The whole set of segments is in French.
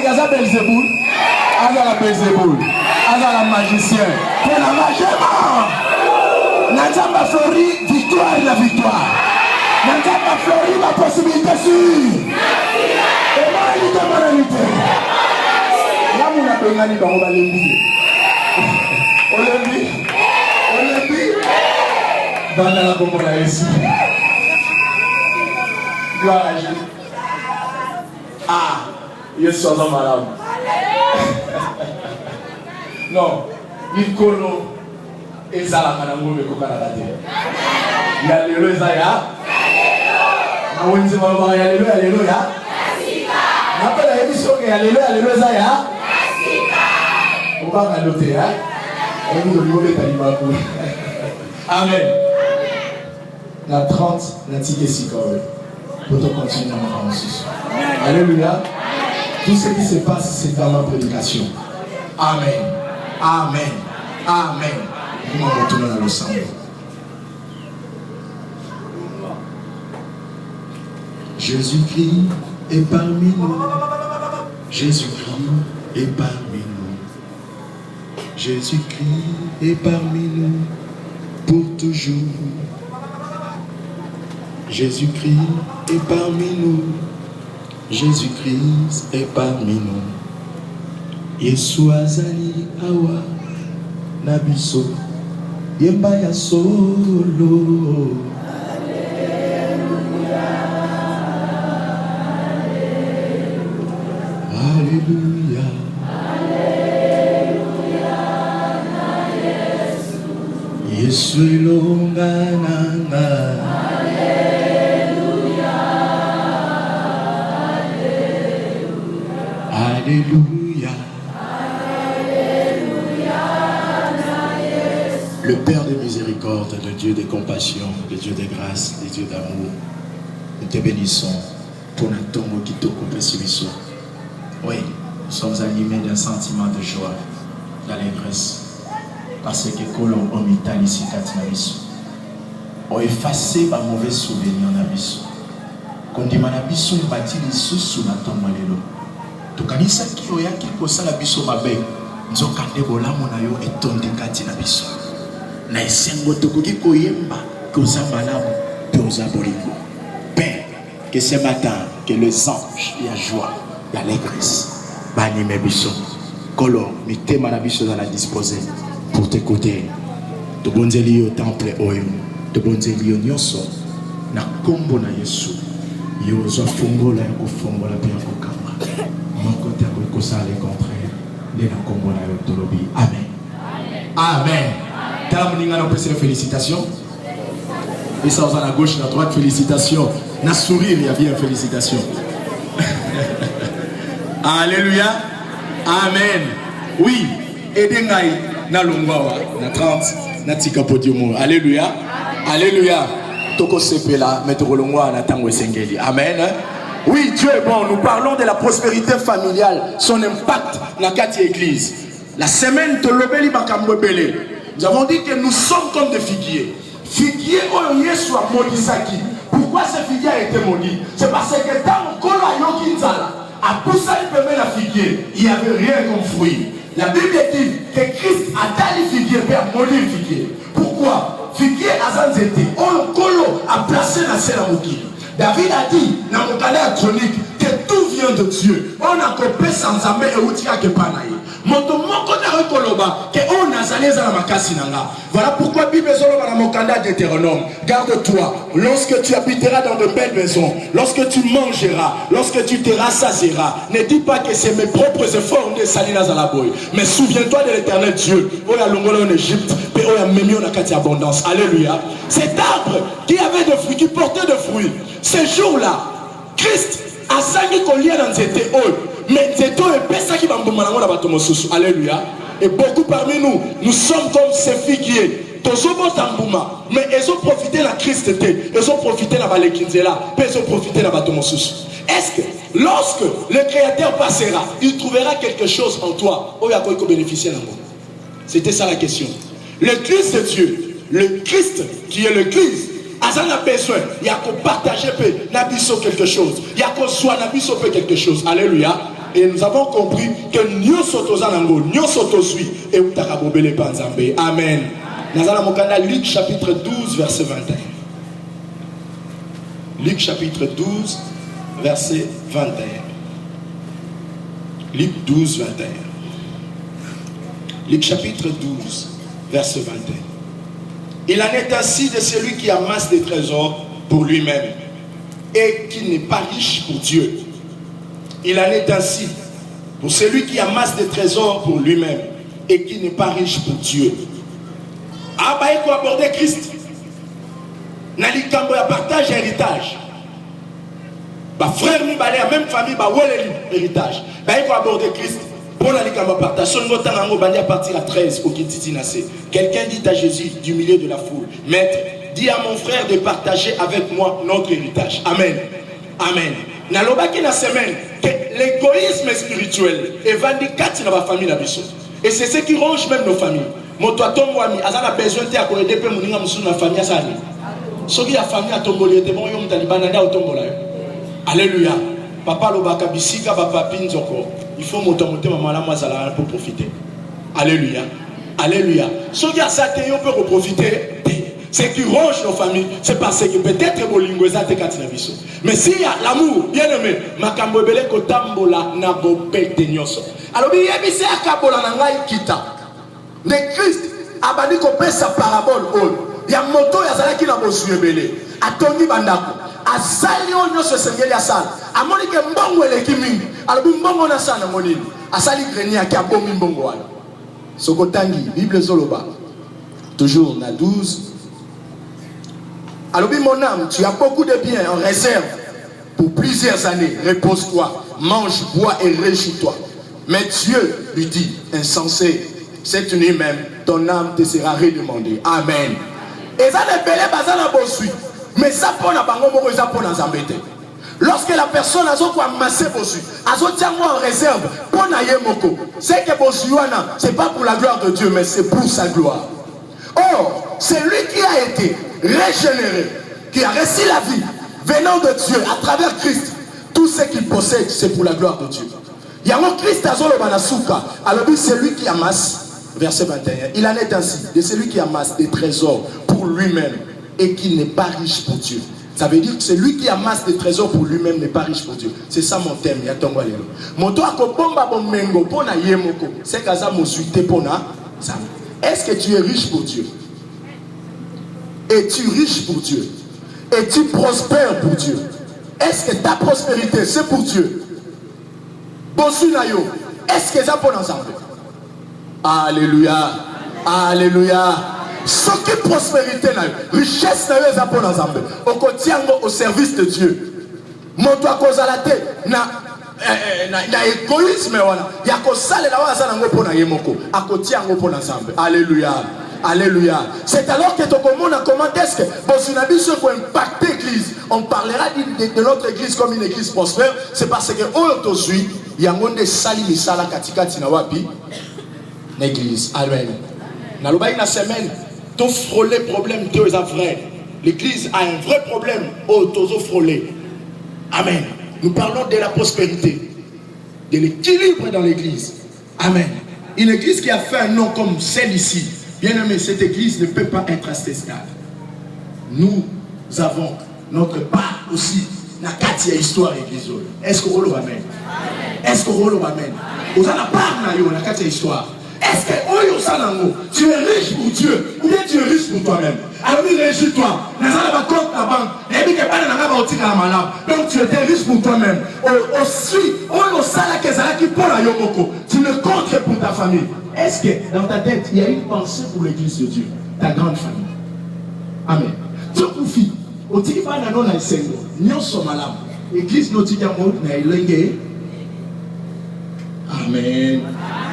Aza Belzéboul. Aza la Belzéboul. Aza la magicien. Pour la magie. Nzamba Flori, victoire la victoire. Nzamba Flori, ma possibilité sûre. Et moralité. Là, mon appel, on va l'envier. Olembi. Dans la Gomola ici. Gloire à Dieu. Ah, il est sur malade. Non, il colo et ça la madame me coca il y a le Zaya. On dit maman, il y a le alléluia. Après la émission, il y a le Zaya. On va à l'hôtel. Amen. La 30, la tique si quand même. Pour te continuer à m'en Alléluia. Tout ce qui se passe, c'est dans ma prédication. Amen. Amen. Amen. Nous allons retourner dans le sang. Jésus-Christ est parmi nous. Jésus-Christ est parmi nous. Jésus-Christ est parmi nous pour toujours. Jésus-Christ est parmi nous. Jésus-Christ est parmi nous. Yesu azali awa nabiso yemba ya solo. Alléluia. Yesu ilonga nanga. Alléluia. Le Père de miséricorde, le Dieu de compassion, le Dieu de grâce, le Dieu d'amour, nous te bénissons pour notre tombeau qui te coupe sur. Oui, nous sommes animés d'un sentiment de joie, d'allégresse, parce que Kolom Omital ici Katinabiso ont effacé ma mauvais souvenir Nabiso. Quand dit Manabiso, il bâtit les sous la tombe Malélo. Donc, quand il s'est dit qu'il y a quelque chose à Nabiso Mabé, nous avons gardé Bola Monayo et Tondi Katinabiso. Naïsengo Tokoki Koyemba, Kosa Malam, Kosa Bolingo. Père, que ce matin, que les anges, il y a joie, il y a l'allégresse. Bani Mebiso, Kolo, Mite Manabiso dans la disposée pour t'écouter. De bonzeli au temple Oyo, de bonzeli au Nyoso, na kombo na Yesu, Yozo Fungola yako Fungola bien Kokama. Mon côté à Kosa le contraire, de la kombo na Yotolobi. Amen. Amen. Talamninga na pèse félicitations. Et ça aux à la gauche, à la droite, félicitations. Na sourire, il y a bien félicitations. Alléluia. Amen. Oui. Edengai na longwawa na 30 na tika podium. Alléluia. Alléluia. Toko sepela mettre longwa na tango sengeli. Amen. Oui, Dieu est bon. Nous parlons de la prospérité familiale, son impact dans la église. La semaine de l'obéli makambo belé. Nous avons dit que nous sommes comme des figuiers. Figuier au Yesu a maudit Saki. Pourquoi ce figuier a été maudit? C'est parce que dans le Kola Yoki Nzala, à Poussa il peut la figuier, il n'y avait rien comme fruit. La Bible dit que Christ a tali figuier pour maudire figuier. Pourquoi? Figuier a zanzété. On Kolo a placé la Sélamoki. David a dit dans le canal chronique que tout vient de Dieu. On a coupé sans amé et outia que panaï. Voilà pourquoi Bible Deutéronome. Garde-toi lorsque tu habiteras dans de belles maisons, lorsque tu mangeras, lorsque tu te rassasieras. Ne dis pas que c'est mes propres efforts de Salinas à la boy. Mais souviens-toi de l'éternel Dieu. Oh ya l'ongolo en Égypte, et oh ya mémio na kati abondance. Alléluia. Cet arbre qui avait de fruits, qui portait de fruits, ce jour-là, Christ a sangi collier dans cet éole. Mais c'est tout et ça qui va me alléluia. Et beaucoup parmi nous, nous sommes comme ces figuiers. Mais ils ont profité de la Christ, ils ont profité de la Valekinzela, puis ils ont profité de la Batomosus. Est-ce que lorsque le Créateur passera, il trouvera quelque chose en toi? C'était ça la question. Le Christ de Dieu, le Christ qui est le Christ, Azan a besoin, il y a qu'on partage quelque chose, il y a qu'on soit quelque chose. Alléluia. Et nous avons compris que nous sommes en nous sommes suit et nous sommes en Amen. Nous allons Luc chapitre 12, verset 21. Luc chapitre 12, verset 21. Luc 12, 21. Luc chapitre 12, verset 21. Il en est ainsi de celui qui amasse des trésors pour lui-même et qui n'est pas riche pour Dieu. Il en est ainsi pour celui qui amasse des trésors pour lui-même et qui n'est pas riche pour Dieu. Ah, bah, il faut aborder Christ. Nalikambo ya partage héritage. Bah, frère, nous, bah, la même famille, bah, où est l'héritage? Bah, il faut aborder Christ. Pour nalikambo partage. Son mot tango, bah, à partir à 13, au Kitititinasé. Quelqu'un dit à Jésus, du milieu de la foule, Maître, dis à mon frère de partager avec moi notre héritage. Amen. Amen. Nalobaki na semaine que l'égoïsme spirituel est vendu 4 dans la famille la biso. Et c'est ce qui ronge même nos familles. Mon toi tombe ami, azana besoin de ko aider pe muninga musu na famille asani. Soki ya famille atomboli ete bon yo mutalibana nda otombola yo. Alléluia. Papa lobaka bisika papa pinzoko. Il faut monter maman la mazala pour profiter. Alléluia. Alléluia. Soki ya sate yo peut profiter. Ce qui ronge nos familles, c'est parce que peut-être bolingo ezate katina biso. Mais s'il y a l'amour, bien aimé, makambo ebele kotambola na bopete nyoso. Alors bi yebise akabola na ngai kita. Ne Christ abandi kopesa parabole oyo. Ya moto yazalaki na bosu ebele. Atongi bandako. Asali oyo nyonso esengeli asala. Amoni ke mbongo eleki mingi. Alors bi mbongo na sana monini. Asali grenier ki abomi mbongo wana. Sokotangi Bible zoloba. Toujours na 12. Alors, mon âme, tu as beaucoup de biens en réserve pour plusieurs années. Repose-toi, mange, bois et réjouis-toi. Mais Dieu lui dit, insensé, cette nuit même, ton âme te sera redemandée. Amen. Et ça ne peut pas mais ça pour la bango, ça pour la zambete. Lorsque la personne a amassé bossu, a en réserve pour na yemoko, c'est que bossuana, c'est pas pour la gloire de Dieu, mais c'est pour sa gloire. Or, c'est lui qui a été régénéré, qui a reçu la vie venant de Dieu à travers Christ. Tout ce qu'il possède, c'est pour la gloire de Dieu. Yango Christ azolo banasuka. Alors c'est lui qui amasse, verset 21. Il en est ainsi de celui qui amasse des trésors pour lui-même et qui n'est pas riche pour Dieu. Ça veut dire que c'est lui qui amasse des trésors pour lui-même n'est pas riche pour Dieu. C'est ça mon thème. Est-ce que tu es riche pour Dieu? Es-tu riche pour Dieu? Es-tu prospère pour Dieu? Est-ce que ta prospérité c'est pour Dieu? Est-ce que ça pour ensemble? Alléluia. Alléluia. Ce qui est prospérité, richesse, ça pour ensemble. Au service de Dieu. Mon toi cause à la tête. Na égoïsme wana ya ko salela wa za nango pona yemoko akotia ngo pona ensemble. Alléluia. Alléluia. C'est alors que tu comprends comment est-ce que Bosunabiso peut impacter l'église. On parlera de notre église comme une église prospère. C'est parce que aujourd'hui, il y a un monde de sali misala katika tina wapi l'église. Amen. Na lobayi na semaine, to frôler problème Dieu est vrai. L'église a un vrai problème au tozo frôler. Amen. Nous parlons de la prospérité, de l'équilibre dans l'église. Amen. Une église qui a fait un nom comme celle ici. Bien aimé, cette église ne peut pas être assez stable. Nous avons notre part aussi. La Katia histoire église. Est-ce que vous le amen? Est-ce que vous le amen? Vous avez la part la Katia histoire. Est-ce que tu es riche pour Dieu ou bien tu es riche pour toi-même? Alors réjouis-toi. Donc tu étais riche pour toi-même. Tu ne comptes que pour ta famille. Est-ce que dans ta tête il y a une pensée pour l'église de Dieu, ta grande famille? Amen. Tu confie. L'église Amen.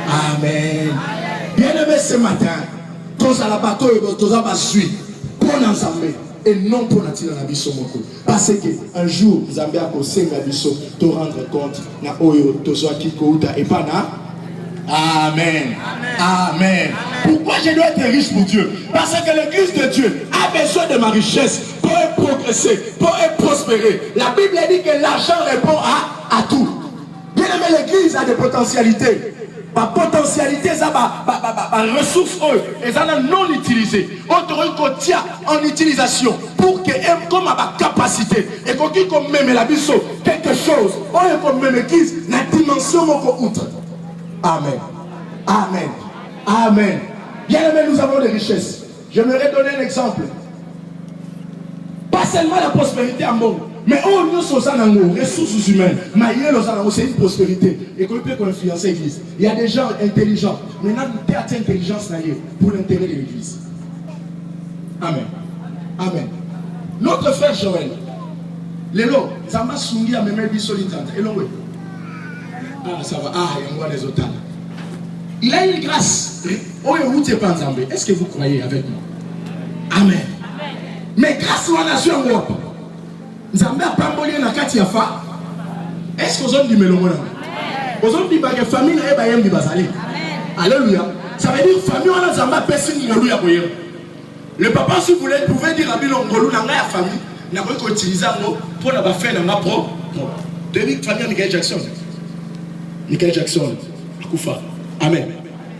Amen. Bien-aimé ce matin, tous à la bateau et tous à la suite, pour ensemble et non pour natila na biso moko. Parce que un jour, Zambé a conseillé na biso te rendre compte na oyo tozoa kikouta et pas na. Amen. Amen. Pourquoi je dois être riche pour Dieu? Parce que l'église de Dieu a besoin de ma richesse pour progresser, pour prospérer. La Bible dit que l'argent répond à tout. Bien aimé, l'église a des potentialités. Ma potentialité, ça ma ressource, et ça non utilisée. On tient en utilisation pour que comme ma capacité et qu'on même la biso quelque chose, on est comme même l'église, la dimension mon outre. Amen. Amen. Amen. Bien aimé, nous avons des richesses. J'aimerais donner un exemple. Pas seulement la prospérité en bon, mais on nous sommes en ressources humaines. C'est une prospérité. Et qu'on peut influencer l'église. Il y a des gens intelligents. Maintenant, nous avons intelligence pour l'intérêt de l'église. Amen. Amen. Notre frère Joël, Lélo, ça m'a soumis à mes mains solitantes. Et l'on ah, ça va. Ah, il y a les autres. Il a une grâce. Est-ce que vous croyez avec moi? Amen. Mais grâce à la nation, Nzambe a pambolé na kati ya fa. Est-ce que vous avez dit melomona? Vous avez dit que famille est bayem di bazali. Alléluia. Ça veut dire famille on a Nzamba personne ngolu ya boyem. Le papa si vous voulez pouvez dire abilo ngolu na nga ya famille na ko utiliser ngo pour na ba faire na pro. David famille Michael Jackson. Michael Jackson akufa. Amen.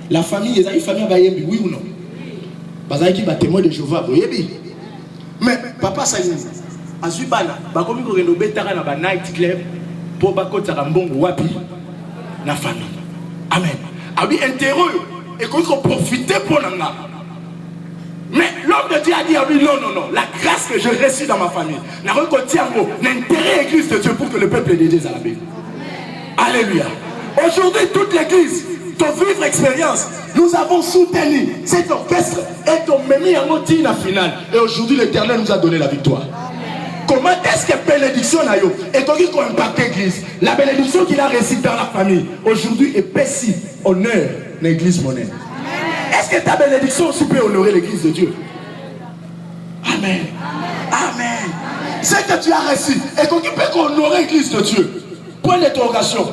La famille est une famille bayem oui ou non? Bazali ki ba témoin de Jéhovah boyebi. Mais papa ça y est. Azubana, bakomi ko rendo betaka na ba night club pour bakota mbongo wapi na famille. Amen. Abi intérêt et qu'on profiter pour nanga. Mais l'homme de Dieu a dit à lui non non non, la grâce que je reçois dans ma famille, na ko tiango l'intérêt église de Dieu pour que le peuple de Dieu soit la Bible. Alléluia. Aujourd'hui toute l'église ton vivre expérience, nous avons soutenu cet orchestre et ton mémi en moti la finale et aujourd'hui l'Éternel nous a donné la victoire. Comment est-ce que bénédiction a eu et qu'on impacte l'église? La bénédiction qu'il a reçue dans la famille aujourd'hui est pessie, honneur l'église monnaie. Est-ce que ta bénédiction aussi peut honorer l'église de Dieu? Amen. Amen. C'est que tu as reçu et qu'on peut honorer l'église de Dieu. Point d'interrogation.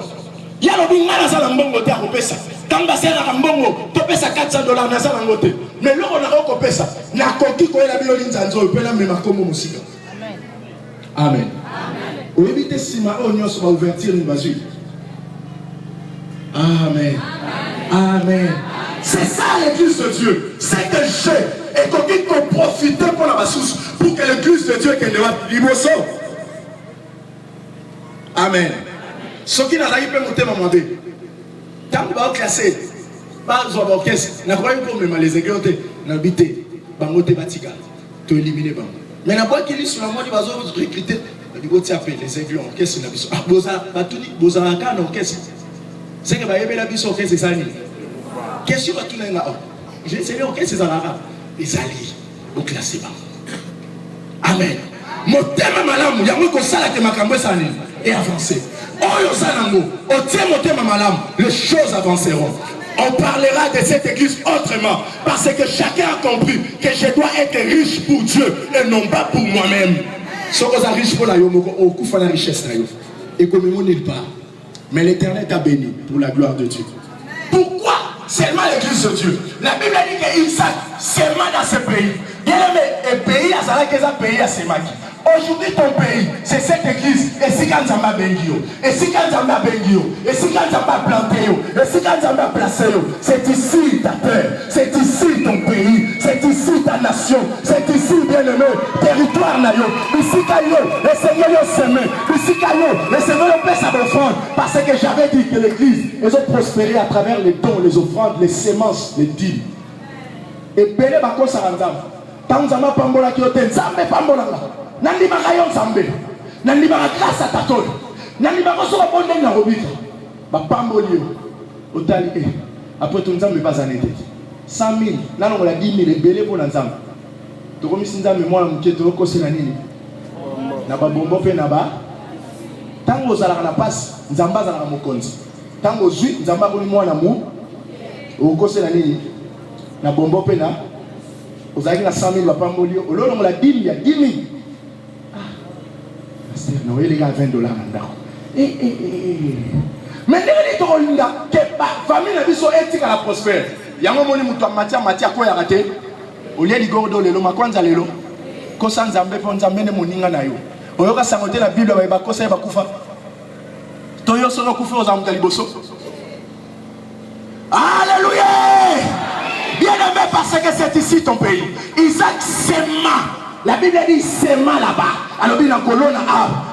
Il y a le bingana dans la mbongo te akopé ça. Quand on a un mbongo, tu payes ça $400 dans la mbongo. Mais là on a recopé ça. Na koki ko la bioli nzanzo peut la même comme musika. Amen. Au éviter si ma oignon va ouvertir une basule. Amen. Amen. C'est ça l'église de Dieu. C'est que j'ai et qu'on profite pour la bassousse pour que l'église de Dieu qu'elle va liboso. Amen. Ce qui n'a pas monté ma main. Quand on va classer, pas un orchestre, n'a pas eu pour me les églés, n'habiter, bangote batika, te éliminer bango. Mais la boîte qui est sur la mode, il va se recruter. Il va s'appeler les aigles en caisse. Ah, Boza en caisse. C'est que va y avoir la bise en caisse, c'est ça. Qu'est-ce que tu as là? J'ai essayé en caisse, c'est ça. Les alliés, au classement. Amen. Mon thème malam, il y a un peu de ça qui m'a cambré ça et avancé. Oh, au thème malam, les choses avanceront. On parlera de cette église autrement. Parce que chacun a compris que je dois être riche pour Dieu et non pas pour moi-même. Si on est riche pour la richesse, et comme on n'est pas. Mais l'Éternel t'a béni pour la gloire de Dieu. Pourquoi seulement l'église de Dieu? La Bible dit qu'il s'est seulement dans ce pays. Bien aimé, et pays, c'est un pays à Semaki. Aujourd'hui, ton pays, c'est cette église. Et si quand Zamba Bengio, et si quand Zamba Bengio, et si quand Zamba planté, et si quand Zamba placé, c'est ici ta terre, c'est ici ton pays, c'est ici ta nation, c'est ici, bien-aimé, territoire nayo. Ici Kayo, le Seigneur l'a semé, ici Kayo, le Seigneur l'a fait sa offrande, parce que j'avais dit que l'église, ils ont prospéré à travers les dons, les offrandes, les semences, les dîmes. Et Bélé Bako Sarandam, Tanzama Pambola Kyoten, Zambé Pambola. Nandi bakayon sambe, nandi bakakasa tatol, nandi bakoso bonde na robika, bapamboli otali après tout nzambe bazanete 100 000, nalo la 10 000 ebele pour nzambe. To komisi nzambe mwana muke to kosela nini? Na babombo pe na ba. Tango zalaka na passe, nzamba zalaka mokonzi. Tango zui nzamba ko mwana mu, okosela nini? Na bombo pe na ozalaki na 100 000 bapamboli, ololo la 10 000, 10 000. Non, il y a $20 maintenant. Mais les gens qui famille n'a pas été à la prospère. Il y a un moment où Matia quoi raté. Au lieu de gordo le makwanza lelo. Kosa nzambe po nzambe ne moninga na yo. Oyoka sangote la Bible ba kosa ba kufa. Toyo sono kufi aux amuka liboso. Alléluia. Bien aimé, parce que c'est ici ton pays. Isaac s'aima. La Bible dit s'aima là-bas. Alors bien en colonne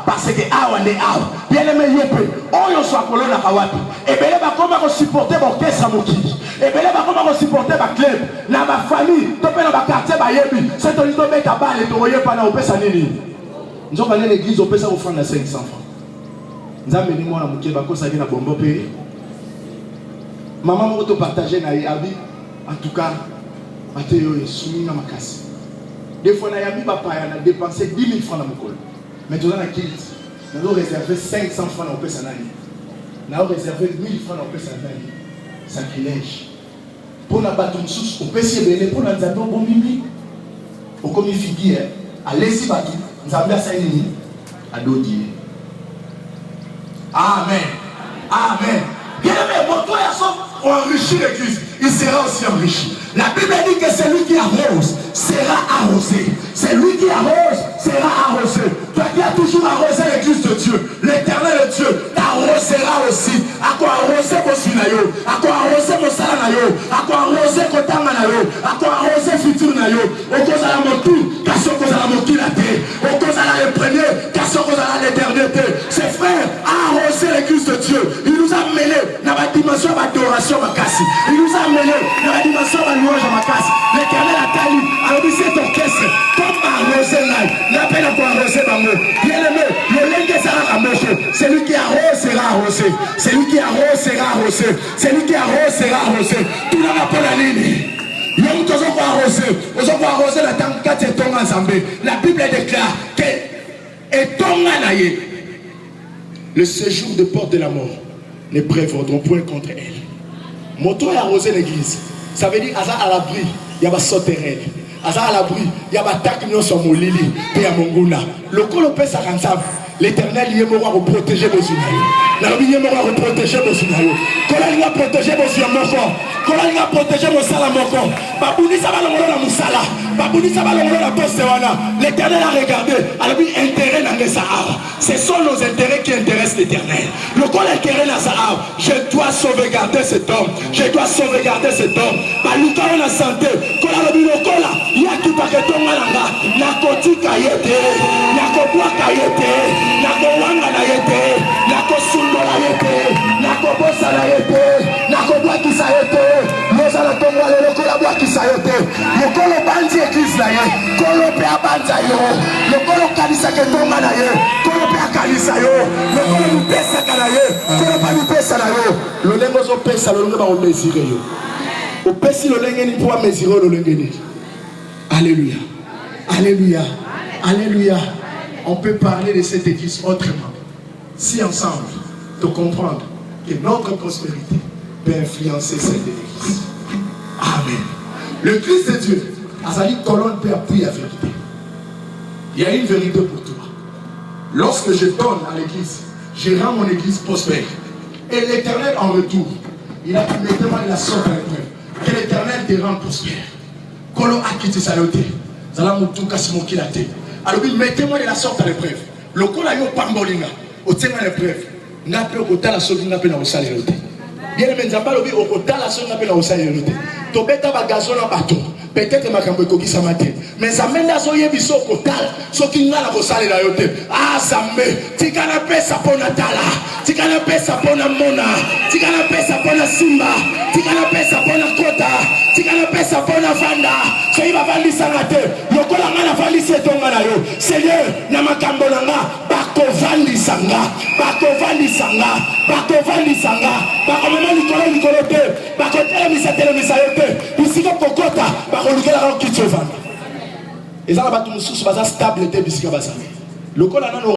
parce que awa ne awa. Bien aimé yope. Oyo soit colonne à kawapi. Et bien là comment supporter mon caisse à Moki. Et bien là comment supporter ma club. Na ma famille. Topé dans ma quartier ba yebi. C'est ton lito mec à balle et ton royer pas na opesa nini. Nous avons allé l'église opesa offrande à 500 francs. Nous avons mis moi na Moki bako ça na bombo pays. Maman m'a auto partagé na abi. En tout cas, Mathéo est soumis à ma casse. Des fois, on a dépensé 10 000 francs dans mon col. Mais tu as un kit. On a réservé 500 francs dans le Pessanani. On a réservé 1000 francs dans le Pessanani. Sacrilège. Pour la battre une source, on peut s'y bénir pour la zabo bon mimi. Au comme il figure, à laisser battre, nous avons ça à Dodier. Amen. Amen. Bien aimé, mon toi et enrichit l'église, il sera aussi enrichi. La Bible dit que celui qui arrose sera arrosé. Celui qui arrose sera arrosé. Toi qui as toujours arrosé l'église de Dieu, l'éternel de Dieu t'arrosera aussi. À quoi arroser mon sinayo, à quoi arroser mon salanayo, à quoi arroser kotamanayo, à quoi arroser futur nayo. Au cause à la motu, car ce cause à la motu la terre. Au cause à la premier, car ce cause à l'éternité. Ses frères a arrosé l'église de Dieu. Il nous a mené dans la dimension d'adoration à Makassi. Il nous a mené dans la dimension de louange à Makassi. L'éternel a tenu à obéir cet orchestre comme arrosé l'ail. L'appel à quoi arroser Bango. Bien aimé, le lingue sera amoché. Celui qui arrose sera arrosé. Celui qui arrose sera arrosé. Celui qui arrose sera arrosé. Tout le monde appelle la ligne. La Bible déclare que le séjour de porte de la mort ne prévaudront point contre elle. Moto a arrosé l'église. Ça veut dire à l'abri, il y a pas sauterelle. À l'abri, il y a pas tac non sur mon lili et à mon gouna. Le colopé ça rentable. L'Éternel y est mort à protéger vos unailles. La vie est mort à protéger vos unailles. Quand il va protéger vos unailles, quand il va protéger vos salamoko, Babouni ça va le monde à Moussala, Babouni ça va le monde à Postewana. L'Éternel a regardé, alors il intérêt dans les Sahara. Ce sont nos intérêts qui intéressent l'Éternel. Le col intérêt dans Sahara, je dois sauvegarder cet homme, je dois sauvegarder cet homme. Baluka on a santé, quand la bilokola, il y a qui va que ton malanga, nakoti kayete, nakobwa kayete. Nako wanga na yete, nako sundo na yete, nako bosa na yete, nako bwaki sa yete, moza na tonga le loko la bwaki sa yete, mokolo banzi église na ye, kolo pe abanza yo, mokolo kanisa ke tonga na ye, kolo pe akanisa yo, mokolo mupesa kana ye, kolo pa mupesa na yo, lolengo zo pesa lolengo ba o mesire yo, o pesi lolengo ni pour mesurer lolengo ni. Alléluia, alléluia, alléluia. On peut parler de cette église autrement. Si ensemble, de comprendre que notre prospérité peut influencer celle de l'église. Amen. Le Christ de Dieu, Azali colonne peut appuyer la vérité. Il y a une vérité pour toi. Lorsque je donne à l'église, je rends mon église prospère. Et l'Éternel en retour, il a pu mettre la sorte à l'épreuve. Que l'Éternel te rende prospère. Kolo a quitté sa loté. Zala moutou kasimoki la tête. Alors, mettez-moi de la sorte à l'épreuve. Le col a eu pambolinga. Au thème à l'épreuve. N'a pas au la sorte n'a pas au salaire. Bien aimé, n'a pas le au la sorte n'a pas au salaire. Tobeta bagazo na bateau. Peut-être ma cambo koki sa matin. Mais ça mène à soyer biso kotal. Ce qui n'a pas au salaire la yote. Ah, ça me. Tika na pesa pona tala. Tika na pesa pona mona. Tika na pesa pona simba. Tika na pesa pona kota. Tika na pesa pona fanda. So il va vendre sa matin. Lokola ngana vali setonga na yo. Seigneur, na makambo nanga bako vali sanga. Bako vali sanga. Bako vali sanga. Bako mama likolo te. Bako tele misa yote. Ici ko kokota bako lukela ko kitso vanda. Ezala batu mususu baza stable te bisika basami. Lokola nano